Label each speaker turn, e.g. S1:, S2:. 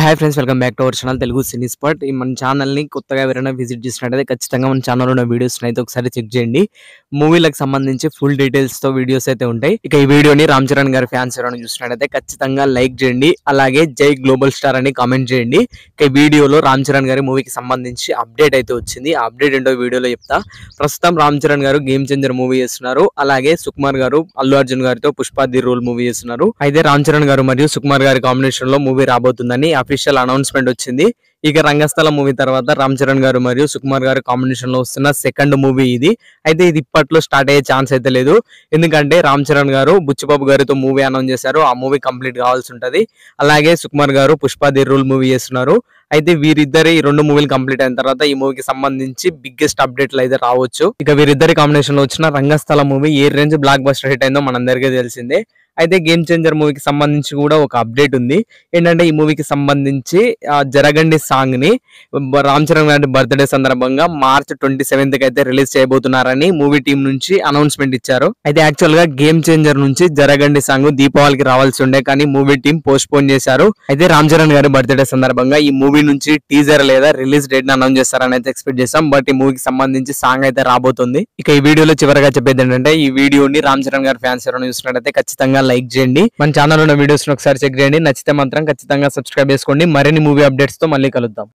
S1: Hi friends, welcome back to our channel Telugu cine spot. ఈ మన ఛానల్ని కొత్తగా ఎవరైనా విజిట్ చేసినట్టయితే ఖచ్చితంగా మన ఛానల్లో ఉన్న వీడియోస్ అయితే ఒకసారి చెక్ చేయండి. మూవీలకు సంబంధించి ఫుల్ డీటెయిల్స్ తో వీడియోస్ అయితే ఉంటాయి. ఇక ఈ వీడియోని రామ్ చరణ్ గారి ఫ్యాన్స్ ఎవరైనా చూసినట్టయితే ఖచ్చితంగా లైక్ చేయండి. అలాగే జై గ్లోబల్ స్టార్ అని కామెంట్ చేయండి. ఇక ఈ వీడియోలో రామ్ చరణ్ గారి మూవీకి సంబంధించి అప్డేట్ అయితే వచ్చింది. ఆ అప్డేట్ ఏంటో వీడియోలో చెప్తా. ప్రస్తుతం రామ్ చరణ్ గారు గేమ్ చేంజర్ మూవీ చేస్తున్నారు. అలాగే సుకుమార్ గారు అల్లు అర్జున్ గారితో పుష్ప ది రూల్ మూవీ చేస్తున్నారు. అయితే రామ్ చరణ్ గారు మరియు సుకుమార్ గారి కాంబినేషన్ లో మూవీ రాబోతుందని అఫీషియల్ అనౌన్స్మెంట్ వచ్చింది. ఇక రంగస్థలం మూవీ తర్వాత రామ్ చరణ్ గారు మరియు సుకుమార్ గారు కాంబినేషన్ లో వస్తున్న సెకండ్ మూవీ ఇది. అయితే ఇది ఇప్పట్లో స్టార్ట్ అయ్యే ఛాన్స్ అయితే లేదు. ఎందుకంటే రామ్ చరణ్ గారు బుచ్చిబాబు గారితో మూవీ అనౌన్స్ చేశారు. ఆ మూవీ కంప్లీట్ కావాల్సి ఉంటది. అలాగే సుకుమార్ గారు పుష్ప ది రూల్ మూవీ చేస్తున్నారు. అయితే వీరిద్దరి ఈ రెండు మూవీలు కంప్లీట్ అయిన తర్వాత ఈ మూవీకి సంబంధించి బిగ్గెస్ట్ అప్డేట్లు అయితే రావచ్చు. ఇక వీరిద్దరి కాంబినేషన్ లో వచ్చిన రంగస్థలం మూవీ ఏ రేంజ్ బ్లాక్ బస్టర్ హిట్ అయిందో మనందరికీ తెలిసిందే. అయితే గేమ్ చేంజర్ మూవీకి సంబంధించి కూడా ఒక అప్డేట్ ఉంది. ఏంటంటే ఈ మూవీకి సంబంధించి జరగండి సాంగ్ ని రామ్ చరణ్ గారి బర్త్డే సందర్భంగా March 27th కి అయితే రిలీజ్ చేయబోతున్నారని మూవీ టీం నుంచి అనౌన్స్మెంట్ ఇచ్చారు. అయితే యాక్చువల్ గా గేమ్ చేంజర్ నుంచి జరగండి సాంగ్ దీపావళికి రావాల్సి ఉండే, కానీ మూవీ టీం పోస్ట్ పోన్ చేశారు. అయితే రామ్ చరణ్ గారి బర్త్డే సందర్భంగా ఈ మూవీ నుంచి టీజర్ లేదా రిలీజ్ డేట్ ని అనౌన్స్ చేస్తారని అయితే ఎక్స్పెక్ట్ చేస్తాం. బట్ ఈ మూవీకి సంబంధించి సాంగ్ అయితే రాబోతుంది. ఇక ఈ వీడియోలో చివరిగా చెప్పేది ఏంటంటే ఈ వీడియోని రామ్ చరణ్ గారి ఫ్యాన్స్ ఎవరైనా చూసినట్టయితే ఖచ్చితంగా లైక్ చేయండి. మన ఛానల్ ఉన్న వీడియోస్ ఒకసారి చెక్ చేయండి. నచ్చితే మాత్రం ఖచ్చితంగా సబ్స్క్రైబ్ చేసుకోండి. మరిన్ని మూవీ అప్డేట్స్ తో మళ్ళీ కలుద్దాం.